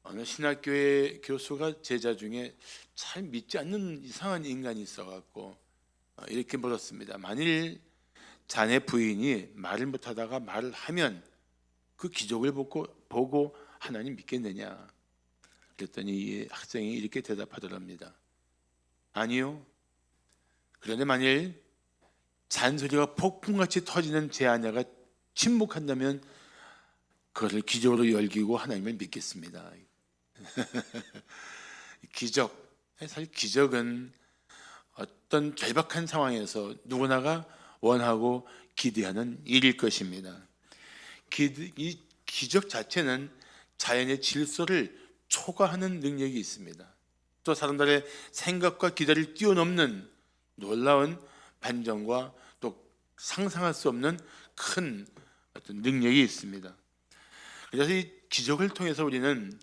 어느 신학교의 교수가 제자 중에 잘 믿지 않는 이상한 인간이 있어갖고 이렇게 물었습니다. 만일 자네 부인이 말을 못하다가 말을 하면 그 기적을 보고 하나님 믿겠느냐? 그랬더니 이 학생이 이렇게 대답하더랍니다. 아니요. 그런데 만일 잔소리가 폭풍같이 터지는 제 아내가 침묵한다면 그것을 기적으로 열기고 하나님을 믿겠습니다. 기적, 사실 기적은 어떤 절박한 상황에서 누구나가 원하고 기대하는 일일 것입니다. 이 기적 자체는 자연의 질서를 초과하는 능력이 있습니다. 또 사람들의 생각과 기대를 뛰어넘는 놀라운 반전과 또 상상할 수 없는 큰 어떤 능력이 있습니다. 그래서 이 기적을 통해서 우리는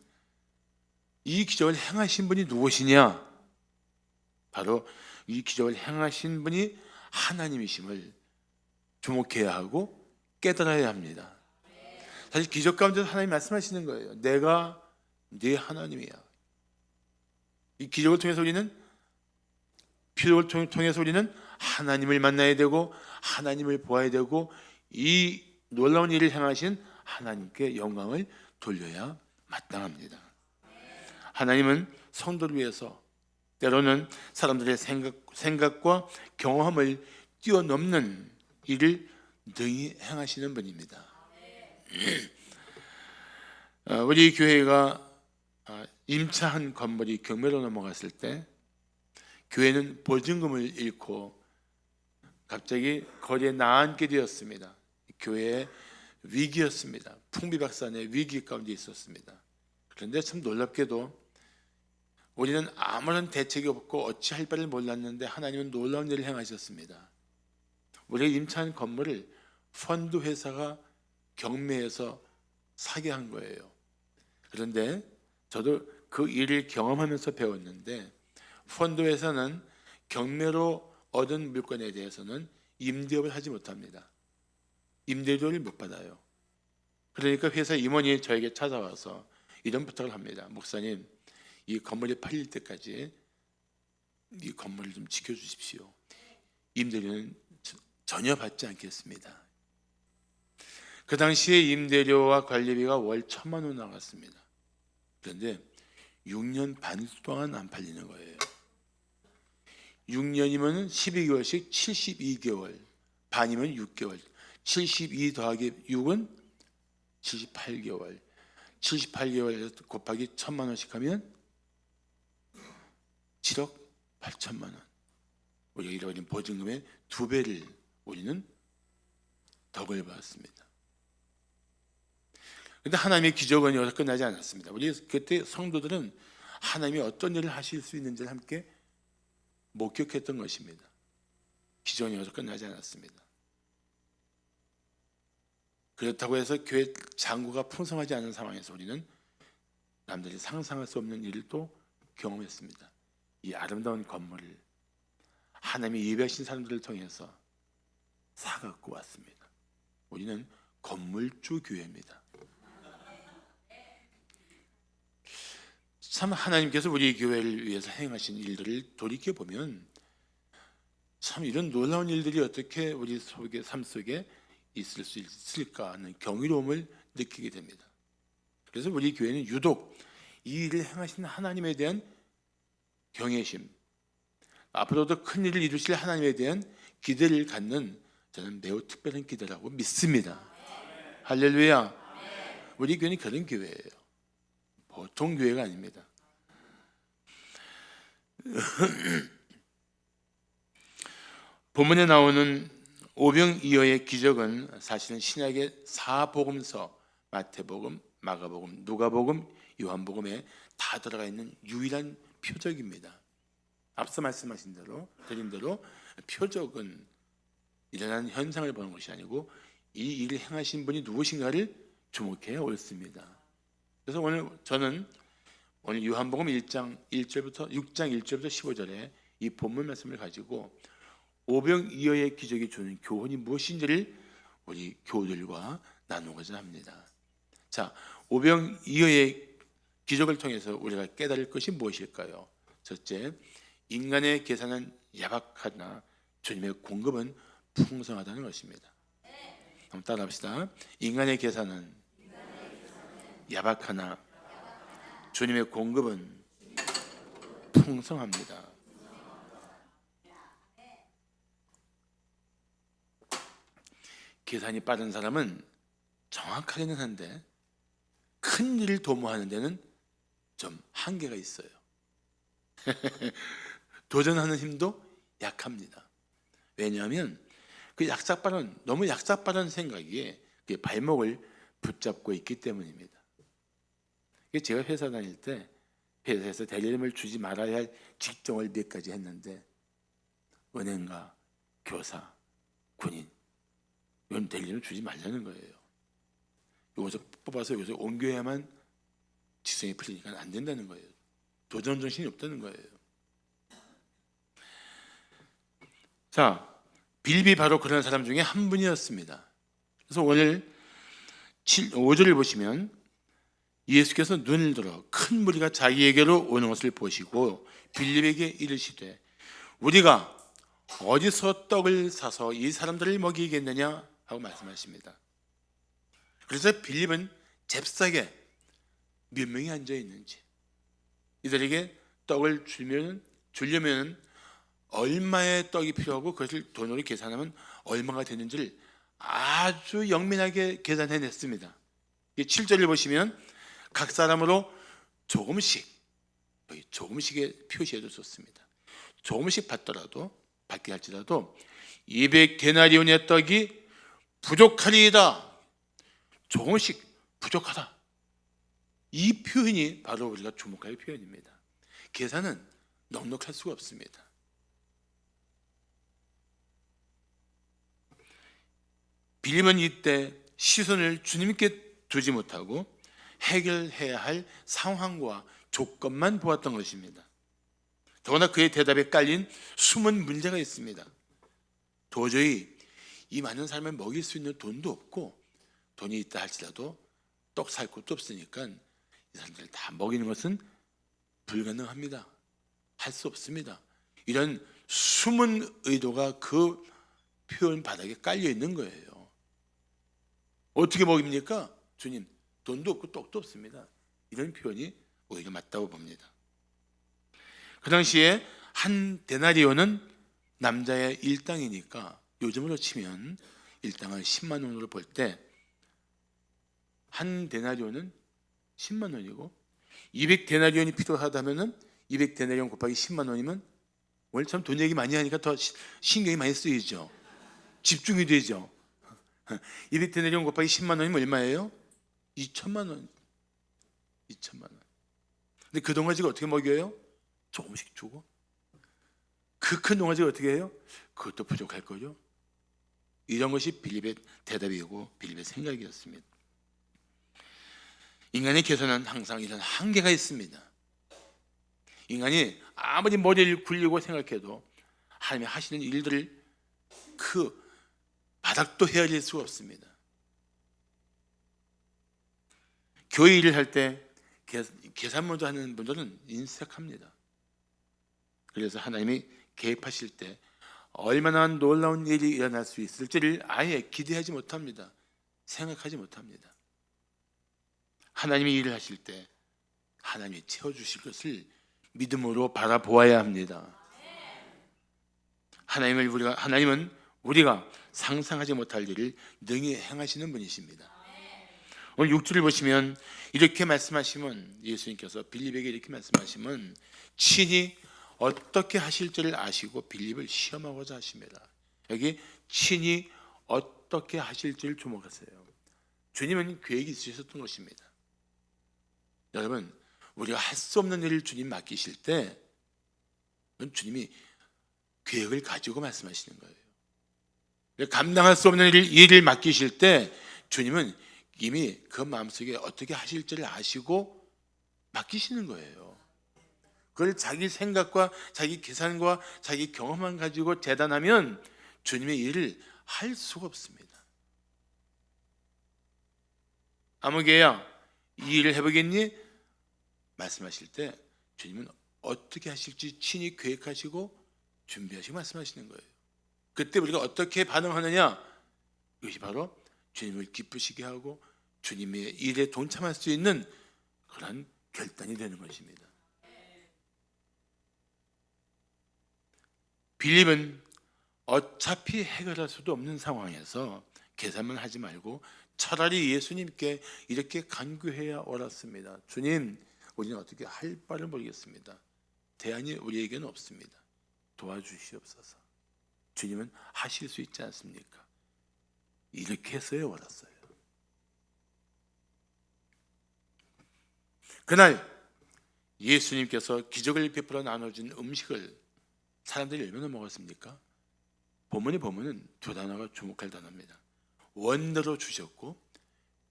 이 기적을 행하신 분이 누구시냐? 바로 이 기적을 행하신 분이 하나님이심을 주목해야 하고 깨달아야 합니다. 사실 기적 가운데서 하나님 말씀하시는 거예요. 내가 네 하나님이야. 이 기적을 통해서 우리는 필요를 통해서 우리는 하나님을 만나야 되고 하나님을 보아야 되고 이 놀라운 일을 행하신 하나님께 영광을 돌려야 마땅합니다. 하나님은 성도를 위해서 때로는 사람들의 생각과 경험을 뛰어넘는 일을 능히 행하시는 분입니다. 우리 교회가 임차한 건물이 경매로 넘어갔을 때 교회는 보증금을 잃고 갑자기 거리에 나앉게 되었습니다. 교회의 위기였습니다. 풍비박산의 위기 가운데 있었습니다. 그런데 참 놀랍게도 우리는 아무런 대책이 없고 어찌할 바를 몰랐는데 하나님은 놀라운 일을 행하셨습니다. 우리가 임차한 건물을 펀드 회사가 경매해서 사게 한 거예요. 그런데 저도 그 일을 경험하면서 배웠는데 펀드 회사는 경매로 얻은 물건에 대해서는 임대업을 하지 못합니다. 임대료를 못 받아요. 그러니까 회사 임원이 저에게 찾아와서 이런 부탁을 합니다. 목사님, 이 건물이 팔릴 때까지 이 건물을 좀 지켜주십시오. 임대료는 전혀 받지 않겠습니다. 그 당시에 임대료와 관리비가 월 1,000만 원 나갔습니다. 그런데 6년 반 동안 안 팔리는 거예요. 6년이면 12개월씩 72개월, 반이면 6개월, 72 더하기 6은 78개월, 78개월 곱하기 1,000만 원씩 하면 7억 8천만 원. 우리가 잃어버린 보증금의 2배를 우리는 덕을 받았습니다. 그런데 하나님의 기적은 여기서 끝나지 않았습니다. 우리 그때 성도들은 하나님이 어떤 일을 하실 수 있는지를 함께 목격했던 것입니다. 기적은 여기서 끝나지 않았습니다. 그렇다고 해서 교회 잔고가 풍성하지 않은 상황에서 우리는 남들이 상상할 수 없는 일을 또 경험했습니다. 이 아름다운 건물을 하나님이 예배하신 사람들을 통해서 사갖고 왔습니다. 우리는 건물주 교회입니다. 참 하나님께서 우리 교회를 위해서 행하신 일들을 돌이켜보면 참 이런 놀라운 일들이 어떻게 우리 삶 속에 있을 수 있을까 하는 경이로움을 느끼게 됩니다. 그래서 우리 교회는 유독 이 일을 행하신 하나님에 대한 경외심, 앞으로도 큰 일을 이루실 하나님에 대한 기대를 갖는 저는 매우 특별한 기대라고 믿습니다. 할렐루야. 우리 교회는 그런 교회예요. 보통 교회가 아닙니다. 본문에 나오는 오병이어의 기적은 사실은 신약의 4복음서 마태복음, 마가복음, 누가복음, 요한복음에 다 들어가 있는 유일한 표적입니다. 앞서 말씀하신 대로 드린 대로 표적은 일어난 현상을 보는 것이 아니고 이 일을 행하신 분이 누구신가를 주목해야 옳습니다. 그래서 저는 오늘 요한복음 6장 1절부터 15절에 이 본문 말씀을 가지고 오병이어의 기적이 주는 교훈이 무엇인지를 우리 교우들과 나누고자 합니다. 자, 오병이어의 기적을 통해서 우리가 깨달을 것이 무엇일까요? 첫째, 인간의 계산은 야박하나 주님의 공급은 풍성하다는 것입니다. 한번 따라합시다. 인간의 계산은 야박하나 주님의 공급은 풍성합니다. 계산이 빠른 사람은 정확하게는 한데 큰 일을 도모하는 데는 좀 한계가 있어요. 도전하는 힘도 약합니다. 왜냐하면 그 너무 약삭빠른 생각이 그 발목을 붙잡고 있기 때문입니다. 제가 회사 다닐 때 회사에서 대리임을 주지 말아야 할 직종을 몇 가지 했는데 은행가, 교사, 군인 이런 대리임을 주지 말라는 거예요. 여기서 뽑아서 여기서 옮겨야만 직성이 풀리니까 안 된다는 거예요. 도전 정신이 없다는 거예요. 자, 빌립이 바로 그런 사람 중에 한 분이었습니다. 그래서 오늘 5절을 보시면 예수께서 눈을 들어 큰 무리가 자기에게로 오는 것을 보시고 빌립에게 이르시되 우리가 어디서 떡을 사서 이 사람들을 먹이겠느냐 하고 말씀하십니다. 그래서 빌립은 잽싸게 몇 명이 앉아 있는지 이들에게 떡을 주려면 얼마의 떡이 필요하고 그것을 돈으로 계산하면 얼마가 되는지를 아주 영민하게 계산해냈습니다. 7절을 보시면 각 사람으로 조금씩, 조금씩의 표시해도 좋습니다. 조금씩 받게 할지라도 200데나리온의 떡이 부족하리이다. 조금씩 부족하다. 이 표현이 바로 우리가 주목할 표현입니다. 계산은 넉넉할 수가 없습니다. 빌립은 이때 시선을 주님께 두지 못하고 해결해야 할 상황과 조건만 보았던 것입니다. 더구나 그의 대답에 깔린 숨은 문제가 있습니다. 도저히 이 많은 사람을 먹일 수 있는 돈도 없고 돈이 있다 할지라도 떡 살 곳도 없으니까 이 사람들을 다 먹이는 것은 불가능합니다. 할 수 없습니다. 이런 숨은 의도가 그 표현 바닥에 깔려 있는 거예요. 어떻게 먹입니까? 주님, 돈도 없고 떡도 없습니다. 이런 표현이 오히려 맞다고 봅니다. 그 당시에 한 데나리온은 남자의 일당이니까 요즘으로 치면 일당을 10만 원으로 볼 때 한 데나리온은 10만 원이고 200데나리온이 필요하다면은 200데나리온 곱하기 10만 원이면 오늘 참 돈 얘기 많이 하니까 더 신경이 많이 쓰이죠. 집중이 되죠. 200데나리온 곱하기 10만 원이면 얼마예요? 2천만 원. 2천만 원. 근데 그 동아지가 어떻게 먹여요? 조금씩 주고. 그 큰 동아지가 어떻게 해요? 그것도 부족할 거죠. 이런 것이 빌립의 대답이고 빌립의 생각이었습니다. 인간의 계산은 항상 이런 한계가 있습니다. 인간이 아무리 머리를 굴리고 생각해도 하나님이 하시는 일들을 그 바닥도 헤아릴 수가 없습니다. 교회 일을 할 때 계산 먼저 하는 분들은 인색합니다. 그래서 하나님이 개입하실 때 얼마나 놀라운 일이 일어날 수 있을지를 아예 기대하지 못합니다. 생각하지 못합니다. 하나님이 일을 하실 때 하나님이 채워주실 것을 믿음으로 바라보아야 합니다. 하나님은 우리가 상상하지 못할 일을 능히 행하시는 분이십니다. 오늘 6절을 보시면 이렇게 말씀하시면 예수님께서 빌립에게 이렇게 말씀하시면 친히 어떻게 하실지를 아시고 빌립을 시험하고자 하십니다. 여기 친히 어떻게 하실지를 주목하세요. 주님은 계획이 있으셨던 것입니다. 여러분, 우리가 할 수 없는 일을 주님 맡기실 때 주님이 계획을 가지고 말씀하시는 거예요. 감당할 수 없는 일을 맡기실 때 주님은 이미 그 마음속에 어떻게 하실지를 아시고 맡기시는 거예요. 그걸 자기 생각과 자기 계산과 자기 경험만 가지고 재단하면 주님의 일을 할 수가 없습니다. 아무개야, 이 일을 해보겠니? 말씀하실 때 주님은 어떻게 하실지 친히 계획하시고 준비하시고 말씀하시는 거예요. 그때 우리가 어떻게 반응하느냐, 이것이 바로 주님을 기쁘시게 하고 주님의 일에 동참할 수 있는 그런 결단이 되는 것입니다. 빌립은 어차피 해결할 수도 없는 상황에서 계산만 하지 말고 차라리 예수님께 이렇게 간구해야 옳았습니다. 주님, 우리는 어떻게 할 바를 모르겠습니다. 대안이 우리에게는 없습니다. 도와주시옵소서. 주님은 하실 수 있지 않습니까? 이렇게 해서야 옳았어요. 그날 예수님께서 기적을 베풀어 나눠준 음식을 사람들이 얼마나 먹었습니까? 본문에 보면은 두 단어가 주목할 단어입니다. 원대로 주셨고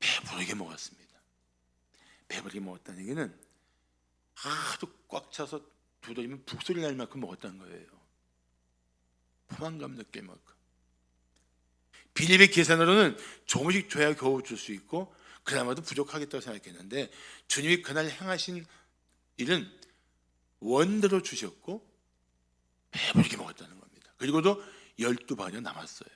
배부르게 먹었습니다. 배부르게 먹었다는 얘기는 하도 꽉 차서 두드리면 북소리 날 만큼 먹었다는 거예요. 포만감 느낄 만큼. 빌립의 계산으로는 조금씩 줘야 겨우 줄 수 있고 그나마도 부족하겠다고 생각했는데 주님이 그날 행하신 일은 원대로 주셨고 배부르게 먹었다는 겁니다. 그리고도 12반이 남았어요.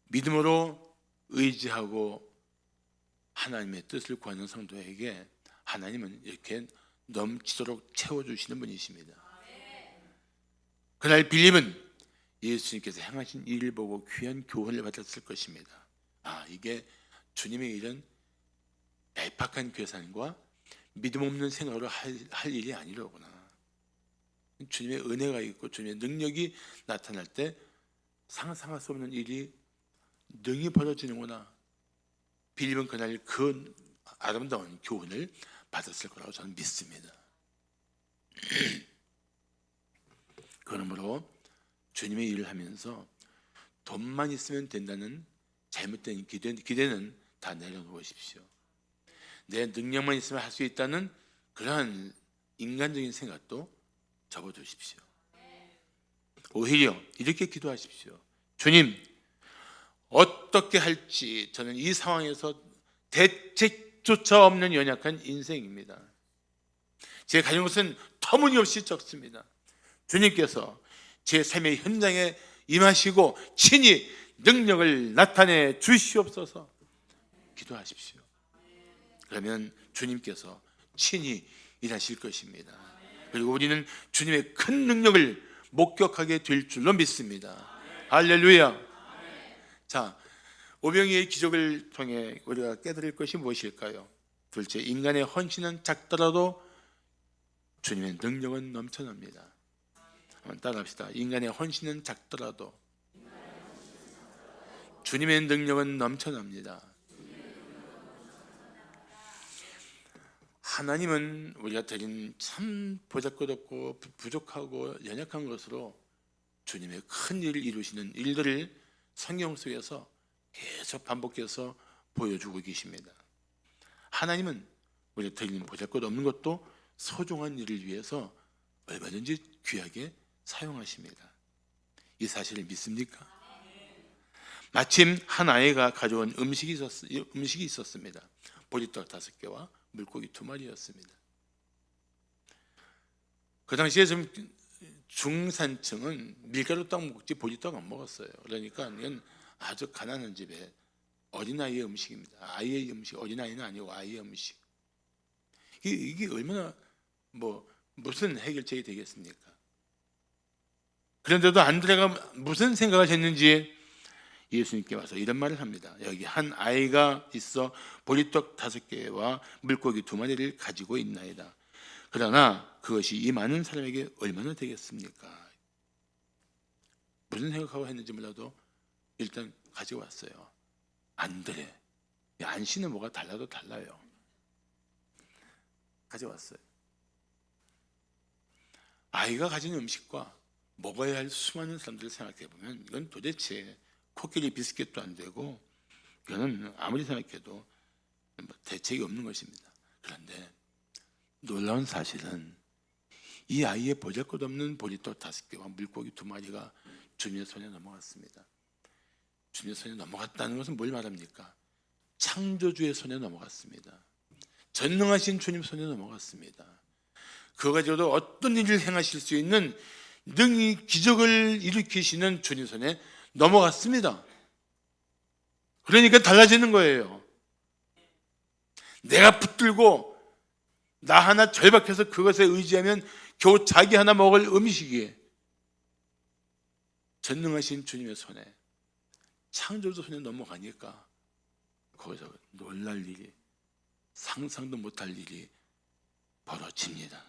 믿음으로 의지하고 하나님의 뜻을 구하는 성도에게 하나님은 이렇게 넘치도록 채워주시는 분이십니다. 그날 빌립은 예수님께서 행하신 일을 보고 귀한 교훈을 받았을 것입니다. 이게 주님의 일은 얄팍한 계산과 믿음 없는 생각으로 할 일이 아니로구나. 주님의 은혜가 있고 주님의 능력이 나타날 때 상상할 수 없는 일이 능히 벌어지는구나. 빌립은 그날 그 아름다운 교훈을 받았을 거라고 저는 믿습니다. 그러므로 주님의 일을 하면서 돈만 있으면 된다는 잘못된 기대는 다 내려놓으십시오. 내 능력만 있으면 할 수 있다는 그러한 인간적인 생각도 접어두십시오. 오히려 이렇게 기도하십시오. 주님, 어떻게 할지 저는 이 상황에서 대책조차 없는 연약한 인생입니다. 제 가진 것은 터무니없이 적습니다. 주님께서 제 삶의 현장에 임하시고 친히 능력을 나타내 주시옵소서. 기도하십시오. 그러면 주님께서 친히 일하실 것입니다. 그리고 우리는 주님의 큰 능력을 목격하게 될 줄로 믿습니다. 할렐루야. 자, 오병이의 기적을 통해 우리가 깨달을 것이 무엇일까요? 둘째, 인간의 헌신은 작더라도 주님의 능력은 넘쳐납니다. 한번 따라합시다. 인간의 헌신은 작더라도 주님의 능력은 넘쳐납니다. 하나님은 우리가 드린 참 보잘것없고 부족하고 연약한 것으로 주님의 큰 일을 이루시는 일들을 성경 속에서 계속 반복해서 보여주고 계십니다. 하나님은 우리가 드리는 보잘것없는 것도 소중한 일을 위해서 얼마든지 귀하게 사용하십니다. 이 사실을 믿습니까? 마침 한 아이가 가져온 음식이 있었습니다. 보리떡 5개와 물고기 2마리였습니다. 그 당시에 좀 중산층은 밀가루 떡 먹지 보리떡 안 먹었어요. 그러니까 이건 아주 가난한 집에 어린아이의 음식입니다. 아이의 음식, 어린아이는 아니고 아이의 음식. 이게 얼마나 무슨 해결책이 되겠습니까? 그런데도 안드레가 무슨 생각을 했는지 예수님께 와서 이런 말을 합니다. 여기 한 아이가 있어 보리떡 5개와 물고기 2마리를 가지고 있나이다. 그러나 그것이 이 많은 사람에게 얼마나 되겠습니까? 무슨 생각하고 했는지 몰라도 일단 가지고 왔어요. 안드레, 안씨는 뭐가 달라도 달라요. 가져왔어요. 아이가 가진 음식과 먹어야 할 수많은 사람들을 생각해 보면 이건 도대체 코끼리 비스켓도 안 되고 이거는 아무리 생각해도 대책이 없는 것입니다. 그런데 놀라운 사실은 이 아이의 보잘것없는 보리떡 5개와 물고기 2마리가 주님의 손에 넘어갔습니다. 주님의 손에 넘어갔다는 것은 뭘 말합니까? 창조주의 손에 넘어갔습니다. 전능하신 주님 손에 넘어갔습니다. 그거 가지고도 어떤 일을 행하실 수 있는 능히 기적을 일으키시는 주님 손에 넘어갔습니다. 그러니까 달라지는 거예요. 내가 붙들고 나 하나 절박해서 그것에 의지하면 겨우 자기 하나 먹을 음식이에 전능하신 주님의 손에, 창조주 손에 넘어가니까 거기서 놀랄 일이, 상상도 못할 일이 벌어집니다.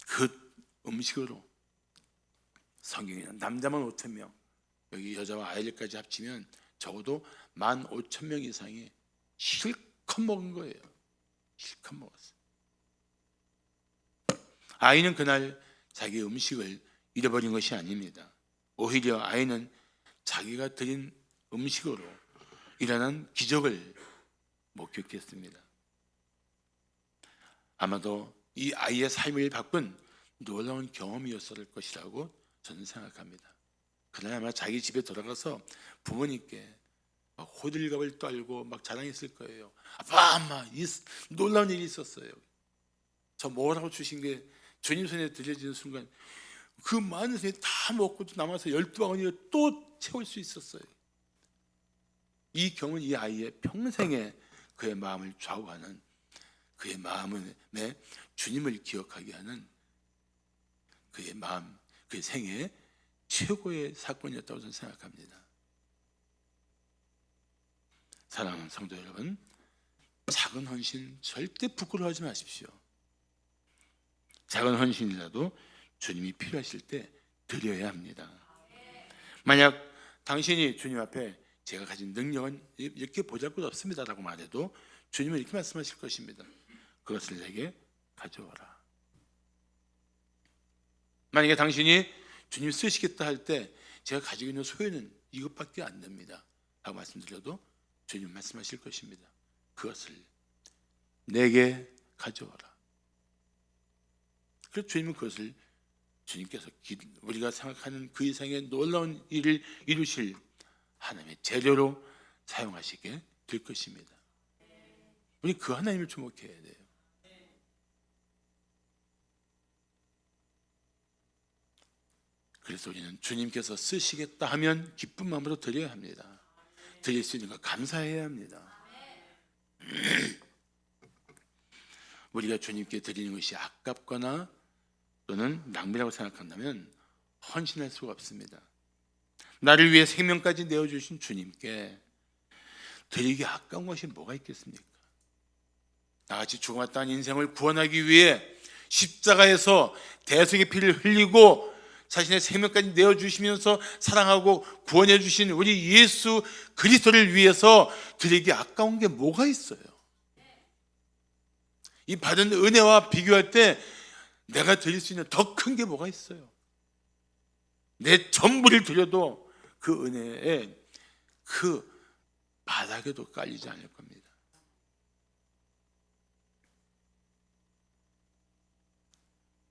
그 음식으로 성경에는 남자만 5천 명, 여기 여자와 아이들까지 합치면 적어도 15,000명 이상이 실컷 먹은 거예요. 실컷 먹었어요. 아이는 그날 자기 음식을 잃어버린 것이 아닙니다. 오히려 아이는 자기가 드린 음식으로 일어난 기적을 목격했습니다. 아마도 이 아이의 삶을 바꾼 놀라운 경험이었을 것이라고 저는 생각합니다. 그날 아마 자기 집에 돌아가서 부모님께 막 호들갑을 떨고 막 자랑했을 거예요. 아빠, 엄마, 이 놀라운 일이 있었어요. 저 뭐라고 주신 게 주님 손에 들려지는 순간 그 많은 손이 다 먹고도 남아서 12바구니를 또 채울 수 있었어요. 이 경험은 이 아이의 평생에 그의 마음을 좌우하는, 그의 마음에 주님을 기억하게 하는 그의 마음, 그의 생애의 최고의 사건이었다고 저는 생각합니다. 사랑하는 성도 여러분, 작은 헌신 절대 부끄러워하지 마십시오. 작은 헌신이라도 주님이 필요하실 때 드려야 합니다. 만약 당신이 주님 앞에 제가 가진 능력은 이렇게 보잘것없습니다라고 말해도 주님은 이렇게 말씀하실 것입니다. 그것을 내게 가져와라. 만약에 당신이 주님 쓰시겠다 할 때 제가 가지고 있는 소유는 이것밖에 안 됩니다 라고 말씀드려도 주님 말씀하실 것입니다. 그것을 내게 가져와라. 그래서 주님은 그것을 주님께서 우리가 생각하는 그 이상의 놀라운 일을 이루실 하나님의 재료로 사용하시게 될 것입니다. 우리 그 하나님을 주목해야 돼요. 그래서 우리는 주님께서 쓰시겠다 하면 기쁜 마음으로 드려야 합니다. 드릴 수 있는 거 감사해야 합니다. 우리가 주님께 드리는 것이 아깝거나 또는 낭비라고 생각한다면 헌신할 수가 없습니다. 나를 위해 생명까지 내어주신 주님께 드리기 아까운 것이 뭐가 있겠습니까? 나같이 죽어왔다는 인생을 구원하기 위해 십자가에서 대속의 피를 흘리고 자신의 생명까지 내어주시면서 사랑하고 구원해 주신 우리 예수 그리스도를 위해서 드리기 아까운 게 뭐가 있어요? 이 받은 은혜와 비교할 때 내가 드릴 수 있는 더 큰 게 뭐가 있어요? 내 전부를 드려도 그 은혜에 그 바닥에도 깔리지 않을 겁니다.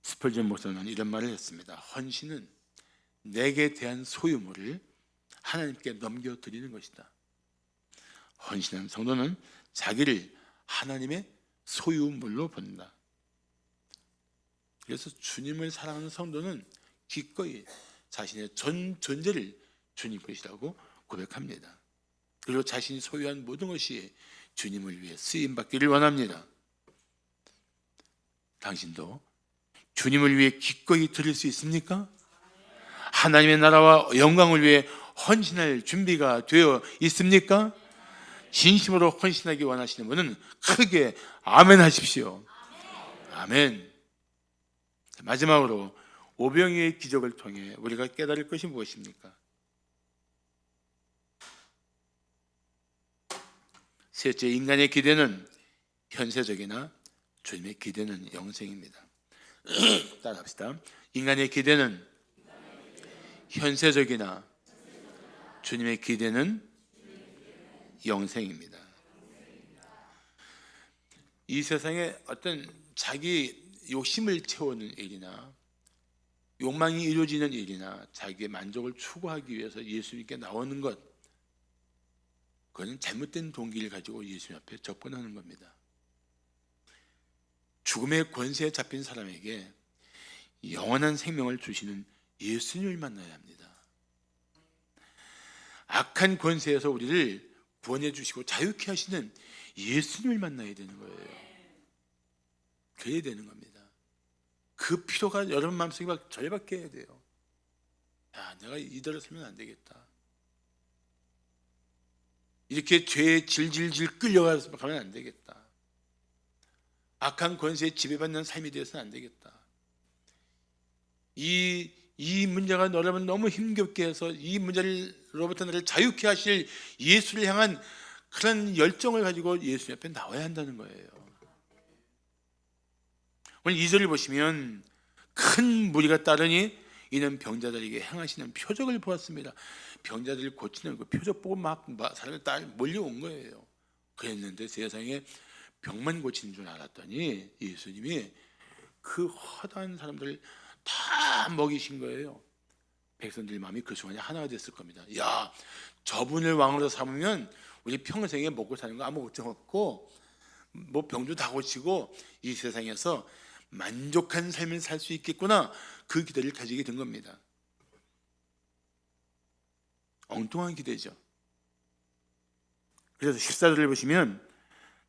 스펄전 목사는 이런 말을 했습니다. 헌신은 내게 대한 소유물을 하나님께 넘겨드리는 것이다. 헌신한 성도는 자기를 하나님의 소유물로 본다. 그래서 주님을 사랑하는 성도는 기꺼이 자신의 전 존재를 주님 것이라고 고백합니다. 그리고 자신이 소유한 모든 것이 주님을 위해 쓰임받기를 원합니다. 당신도 주님을 위해 기꺼이 드릴 수 있습니까? 하나님의 나라와 영광을 위해 헌신할 준비가 되어 있습니까? 진심으로 헌신하기 원하시는 분은 크게 아멘 하십시오. 아멘. 마지막으로 오병이의 기적을 통해 우리가 깨달을 것이 무엇입니까? 셋째, 인간의 기대는 현세적이나 주님의 기대는 영생입니다. 따라합시다. 인간의 기대는 현세적이나 주님의 기대는 영생입니다. 이 세상에 어떤 자기 욕심을 채우는 일이나 욕망이 이루어지는 일이나 자기의 만족을 추구하기 위해서 예수님께 나오는 것, 그거는 잘못된 동기를 가지고 예수님 앞에 접근하는 겁니다. 죽음의 권세에 잡힌 사람에게 영원한 생명을 주시는 예수님을 만나야 합니다. 악한 권세에서 우리를 구원해 주시고 자유케 하시는 예수님을 만나야 되는 거예요. 그래야 되는 겁니다. 그 필요가 여러분 마음속에 막 절박해 해야 돼요. 야, 내가 이대로 살면 안 되겠다. 이렇게 죄에 질질질 끌려가서 가면 안 되겠다. 악한 권세에 지배받는 삶이 되어서는 안 되겠다. 이 문제가 여러분 너무 힘겹게 해서 이 문제로부터 나를 자유케 하실 예수를 향한 그런 열정을 가지고 예수 옆에 나와야 한다는 거예요. 오늘 2절을 보시면 큰 무리가 따르니 이는 병자들에게 행하시는 표적을 보았습니다. 병자들을 고치는 그 표적 보고 막 사람이 다 몰려온 거예요. 그랬는데 세상에 병만 고치는 줄 알았더니 예수님이 그 허다한 사람들을 다 먹이신 거예요. 백성들 마음이 그 순간에 하나가 됐을 겁니다. 야, 저분을 왕으로 삼으면 우리 평생에 먹고 사는 거 아무 걱정 없고 뭐 병도 다 고치고 이 세상에서 만족한 삶을 살 수 있겠구나, 그 기대를 가지게 된 겁니다. 엉뚱한 기대죠. 그래서 14절을 보시면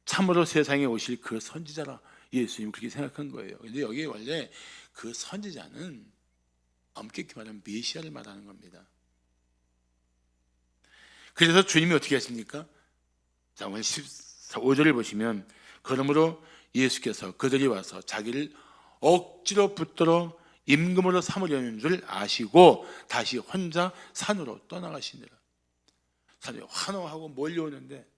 참으로 세상에 오실 그 선지자라 예수님 그렇게 생각한 거예요. 근데 여기에 원래 그 선지자는 엄격히 말하면 메시아를 말하는 겁니다. 그래서 주님이 어떻게 하십니까? 자, 오늘 15절을 보시면 그러므로 예수께서 그들이 와서 자기를 억지로 붙들어 임금으로 삼으려는 줄 아시고 다시 혼자 산으로 떠나가시니라. 사람이 환호하고 몰려오는데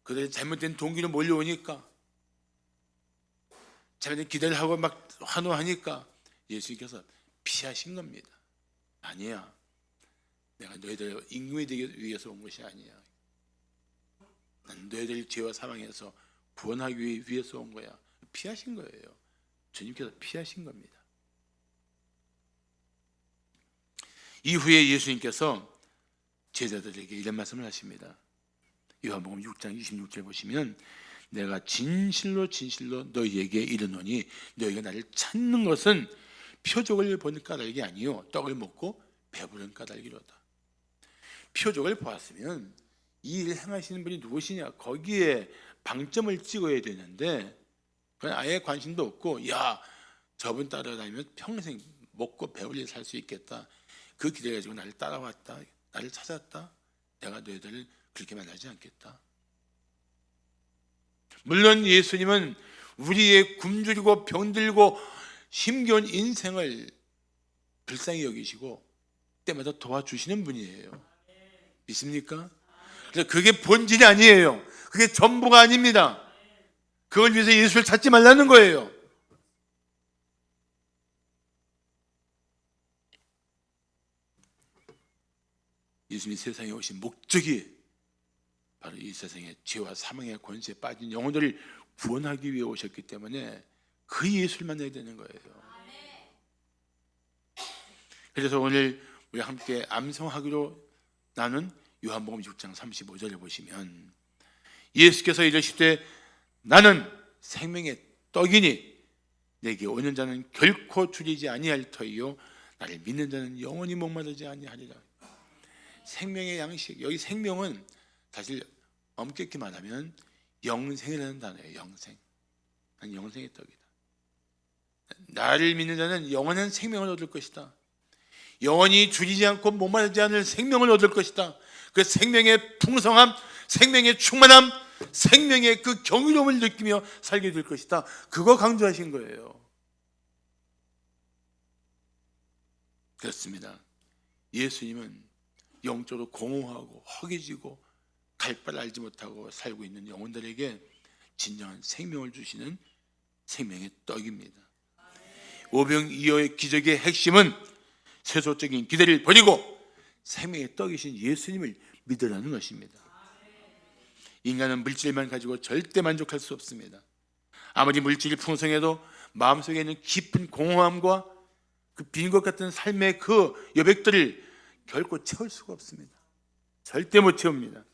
그들이 잘못된 동기로 몰려오니까, 잘못된 기대를 하고 막 환호하니까 예수님께서 피하신 겁니다. 아니야, 내가 너희들 임금이 되기 위해서 온 것이 아니야. 난 너희들 죄와 사망에서 구원하기 위해서 온 거야. 피하신 거예요. 주님께서 피하신 겁니다. 이후에 예수님께서 제자들에게 이런 말씀을 하십니다. 요한복음 6장 26절 보시면 내가 진실로 진실로 너희에게 이르노니 너희가 나를 찾는 것은 표적을 보는 까닭이 아니요 떡을 먹고 배부른 까닭이로다. 표적을 보았으면 이 일을 행하시는 분이 누구시냐, 거기에 방점을 찍어야 되는데 그냥 아예 관심도 없고, 야, 저분 따라다니면 평생 먹고 배불리 살 수 있겠다, 그 기대 가지고 나를 따라왔다, 나를 찾았다, 내가 너희들을 그렇게 만나지 않겠다. 물론 예수님은 우리의 굶주리고 병들고 힘겨운 인생을 불쌍히 여기시고 때마다 도와주시는 분이에요. 믿습니까? 그래서 그게 본질이 아니에요. 그게 전부가 아닙니다. 그걸 위해서 예수를 찾지 말라는 거예요. 예수님이 세상에 오신 목적이 바로 이 세상의 죄와 사망의 권세에 빠진 영혼들을 구원하기 위해 오셨기 때문에 그 예수를 만나야 되는 거예요. 그래서 오늘 우리 함께 암송하기로 나눈 요한복음 6장 35절을 보시면 예수께서 이르시되 나는 생명의 떡이니 내게 오는 자는 결코 줄이지 아니할 터이요 나를 믿는 자는 영원히 목마르지 아니하리라. 생명의 양식, 여기 생명은 사실 엄격히 말하면 영생이라는 단어예요. 영생. 난 영생의 떡이다. 나를 믿는 자는 영원한 생명을 얻을 것이다. 영원히 줄이지 않고 목마르지 않을 생명을 얻을 것이다. 그 생명의 풍성함, 생명의 충만함, 생명의 그 경이로움을 느끼며 살게 될 것이다. 그거 강조하신 거예요. 그렇습니다. 예수님은 영적으로 공허하고 허기지고 갈 바를 알지 못하고 살고 있는 영혼들에게 진정한 생명을 주시는 생명의 떡입니다. 오병이어의 기적의 핵심은 세속적인 기대를 버리고 생명의 떡이신 예수님을 믿으라는 것입니다. 인간은 물질만 가지고 절대 만족할 수 없습니다. 아무리 물질이 풍성해도 마음속에 있는 깊은 공허함과 그 빈 것 같은 삶의 그 여백들을 결코 채울 수가 없습니다. 절대 못 채웁니다.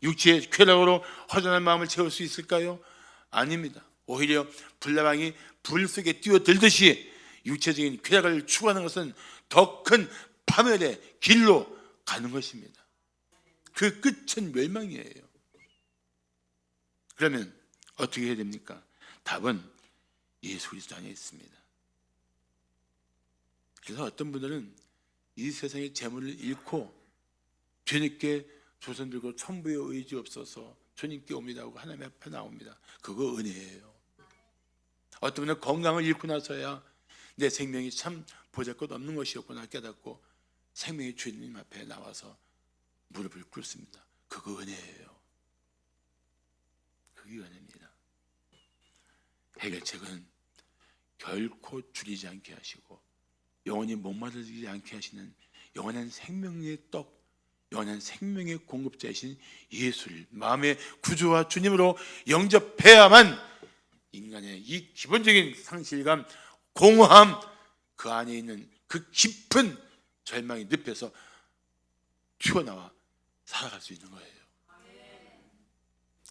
육체의 쾌락으로 허전한 마음을 채울 수 있을까요? 아닙니다. 오히려 불나방이 불 속에 뛰어들듯이 육체적인 쾌락을 추구하는 것은 더 큰 파멸의 길로 가는 것입니다. 그 끝은 멸망이에요. 그러면 어떻게 해야 됩니까? 답은 예수 그리스도 안에 있습니다. 그래서 어떤 분들은 이 세상의 재물을 잃고 주님께 조선 들고 천부의 의지 없어서 주님께 옵니다 하고 하나님 앞에 나옵니다. 그거 은혜예요. 어떤 분은 건강을 잃고 나서야 내 생명이 참 보잘것 없는 것이었구나 깨닫고 생명의 주님 앞에 나와서 무릎을 꿇습니다. 그거 은혜예요. 그게 은혜입니다. 해결책은 결코 줄이지 않게 하시고 영원히 목마르지 않게 하시는 영원한 생명의 떡, 영원한 생명의 공급자이신 예수를 마음의 구주와 주님으로 영접해야만 인간의 이 기본적인 상실감, 공허함, 그 안에 있는 그 깊은 절망의 늪에서 튀어나와 살아갈 수 있는 거예요.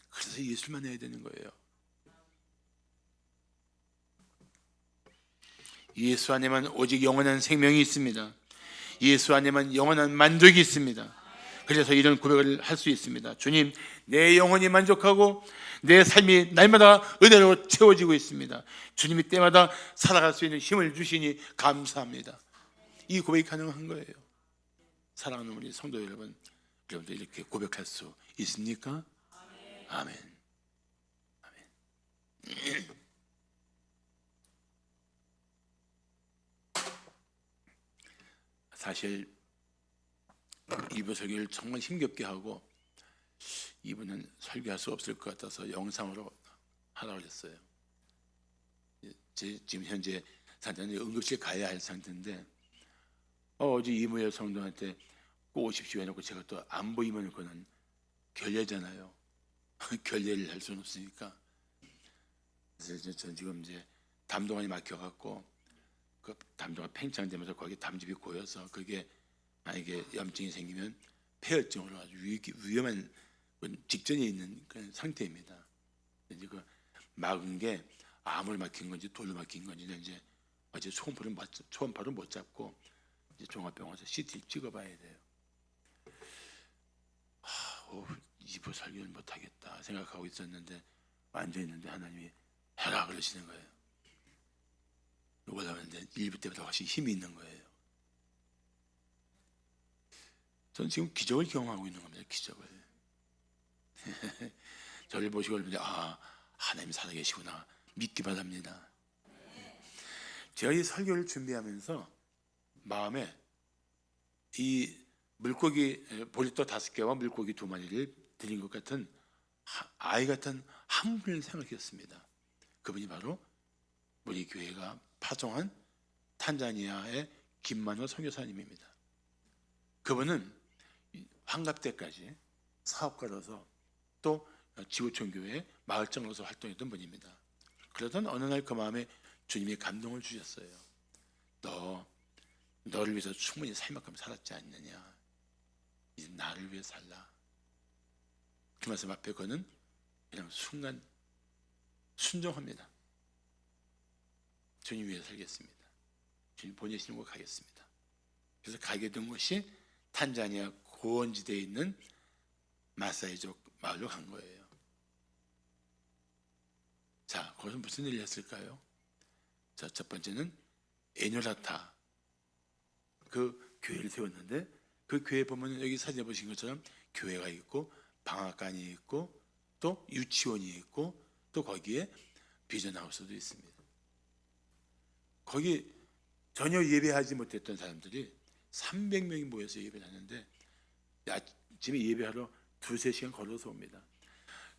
그래서 예술만 해야 되는 거예요. 예수 안에만 오직 영원한 생명이 있습니다. 예수 안에만 영원한 만족이 있습니다. 그래서 이런 고백을 할 수 있습니다. 주님, 내 영혼이 만족하고 내 삶이 날마다 은혜로 채워지고 있습니다. 주님이 때마다 살아갈 수 있는 힘을 주시니 감사합니다. 이 고백이 가능한 거예요. 사랑하는 우리 성도 여러분, 여러분도 이렇게 고백할 수 있습니까? 아멘. 아멘. 사실 이부 설교를 정말 힘겹게 하고 이분은 설교할 수 없을 것 같아서 영상으로 하라고 했어요. 지금 현재 상태는 응급실 가야 할 상태인데 어제 이모여 성도한테 꼭 오십시오 해놓고 제가 또 안 보이면 그는 결례잖아요. 결례를 할 수는 없으니까. 그래서 전 지금 이제 담동안이 막혀갖고 그 담도가 팽창되면서 거기 담즙이 고여서 그게 만약에 염증이 생기면 폐혈증으로 아주 위험한 직전에 있는 그런 상태입니다. 이제 그 막은 게 암을 막힌 건지 돌로 막힌 건지 이제 어제 초음파를 못 잡고 이제 종합병원에서 CT 찍어봐야 돼요. 이부 설교는 못하겠다 생각하고 있었는데 앉아 있는데 하나님이 해라 그러시는 거예요. 올라오는데 일부 때보다 훨씬 힘이 있는 거예요. 저는 지금 기적을 경험하고 있는 겁니다. 기적을. 저를 보시고 하나님 살아계시구나 믿기만 합니다. 제가 이 설교를 준비하면서 마음에 이 물고기 보리떡 5개와 물고기 2마리를 드린 것 같은 아이 같은 한 분을 생각했습니다. 그분이 바로 우리 교회가 파송한 탄자니아의 김만호 선교사님입니다. 그분은 환갑 때까지 사업가로서 또 지구촌교회 마을장로서 활동했던 분입니다. 그러던 어느 날 그 마음에 주님이 감동을 주셨어요. 너를 위해서 충분히 살 만큼 살았지 않느냐. 이제 나를 위해 살라. 그 말씀 앞에 그는 그냥 순간 순종합니다. 주님 위해 살겠습니다. 주님 보내시는 곳 가겠습니다. 그래서 가게 된 곳이 탄자니아 고원지대에 있는 마사이족 마을로 간 거예요. 자, 거기서 무슨 일을 했을까요? 자, 첫 번째는 에뇨라타 그 교회를 세웠는데 그 교회 보면 여기 사진에 보신 것처럼 교회가 있고 방앗간이 있고 또 유치원이 있고 또 거기에 비전하우스도 있습니다. 거기 전혀 예배하지 못했던 사람들이 300명이 모여서 예배를 하는데 아침에 예배하러 2-3시간 걸어서 옵니다.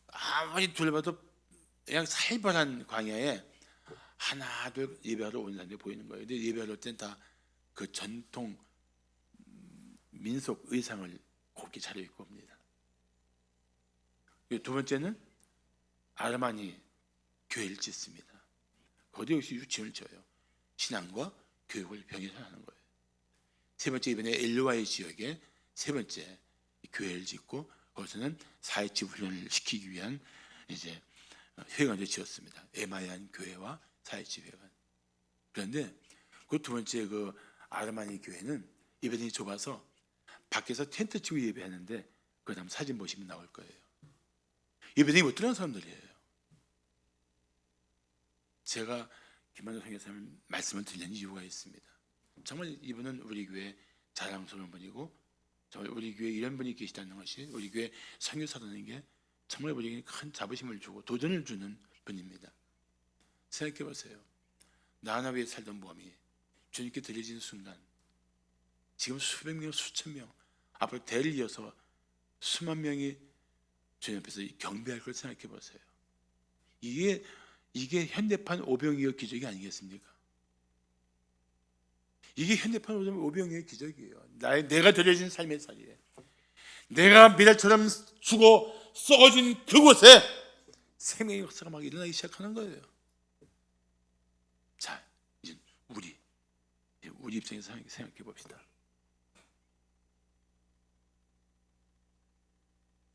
아무리 둘러봐도 그냥 살벌한 광야에 하나 둘 예배하러 오는 사람들이 보이는 거예요. 근데 예배하러 올 땐 다 그 전통 민속 의상을 곱게 차려입고 옵니다. 두 번째는 아르마니 교회를 짓습니다. 거기 역시 유치원을 쳐요. 신앙과 교육을 병행하는 거예요. 세 번째, 이번에 엘루와이 지역에 세 번째 교회를 짓고 거기서는 사회치 훈련을 시키기 위한 이제 회관을 지었습니다. 에마이안 교회와 사회치 회관. 그런데 그 두 번째 그 아르마니 교회는 예배당이 좁아서 밖에서 텐트 치고 예배하는데 그 다음 사진 보시면 나올 거예요. 예배당이 못 들어간 사람들이에요. 제가 김만호 선교사님 말씀을 드리는 이유가 있습니다. 정말 이분은 우리 교회 자랑스러운 분이고 정말 우리 교회 이런 분이 계시다는 것이 우리 교회 선교사라는 게 정말 우리에게 큰 자부심을 주고 도전을 주는 분입니다. 생각해 보세요. 나 하나 위해 살던 몸이 주님께 드려진 순간 지금 수백 명, 수천 명 앞으로 대를 이어서 수만 명이 주님 앞에서 경배할 걸 생각해 보세요. 이게 현대판 오병이어 기적이 아니겠습니까? 이게 현대판 오병이어 기적이에요. 내가 드려진 삶의 자리에 내가 미랄처럼 죽어 썩어진 그곳에 생명의 역사가 막 일어나기 시작하는 거예요. 자, 이제 우리 입장에서 생각해 봅시다.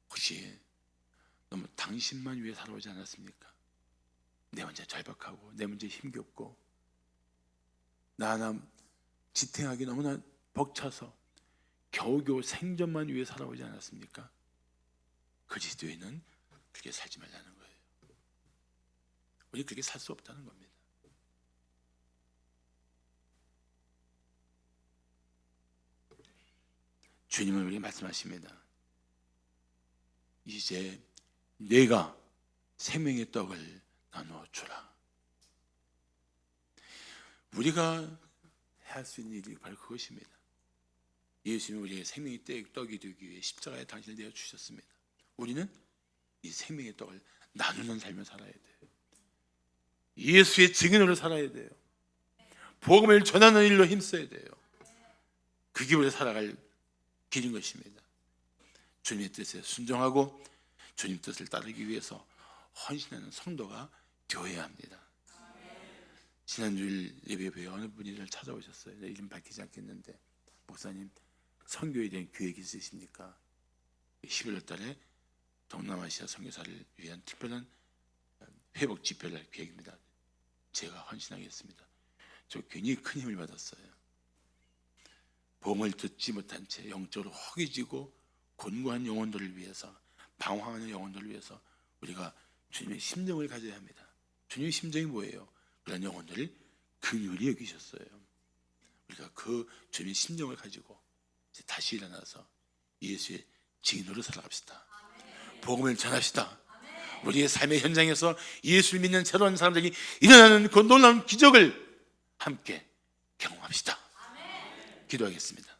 혹시 너무 당신만 위해 살아오지 않았습니까? 내 문제 절박하고 내 문제 힘겹고 나 하나 지탱하기 너무나 벅차서 겨우겨우 생존만 위해 살아오지 않았습니까? 그리스도인은 그렇게 살지 말라는 거예요. 우리 그렇게 살 수 없다는 겁니다. 주님은 우리에게 말씀하십니다. 이제 내가 생명의 떡을 나누어 주라. 우리가 할 수 있는 일이 바로 그것입니다. 예수님은 우리에게 생명의 떡이 되기 위해 십자가에 당신을 내어 주셨습니다. 우리는 이 생명의 떡을 나누는 삶을 살아야 돼요. 예수의 증인으로 살아야 돼요. 복음을 전하는 일로 힘써야 돼요. 그게 우리 살아갈 길인 것입니다. 주님의 뜻에 순종하고 주님 뜻을 따르기 위해서 헌신하는 성도가 되어야 합니다. 지난주일 예배에 어느 분이 찾아오셨어요. 내 이름 밝히지 않겠는데 목사님 선교에 대한 계획이 있으십니까? 11월 달에 동남아시아 선교사를 위한 특별한 회복 집회를 할 계획입니다. 제가 헌신하겠습니다. 저 괜히 큰 힘을 받았어요. 복음을 듣지 못한 채 영적으로 허기지고 곤고한 영혼들을 위해서 방황하는 영혼들을 위해서 우리가 주님의 심정을 가져야 합니다. 주님의 심정이 뭐예요? 그런 영혼들을 긍휼히 여기셨어요. 우리가 그 주님의 심정을 가지고 이제 다시 일어나서 예수의 증인으로 살아갑시다. 복음을 전합시다. 우리의 삶의 현장에서 예수를 믿는 새로운 사람들이 일어나는 그 놀라운 기적을 함께 경험합시다. 기도하겠습니다.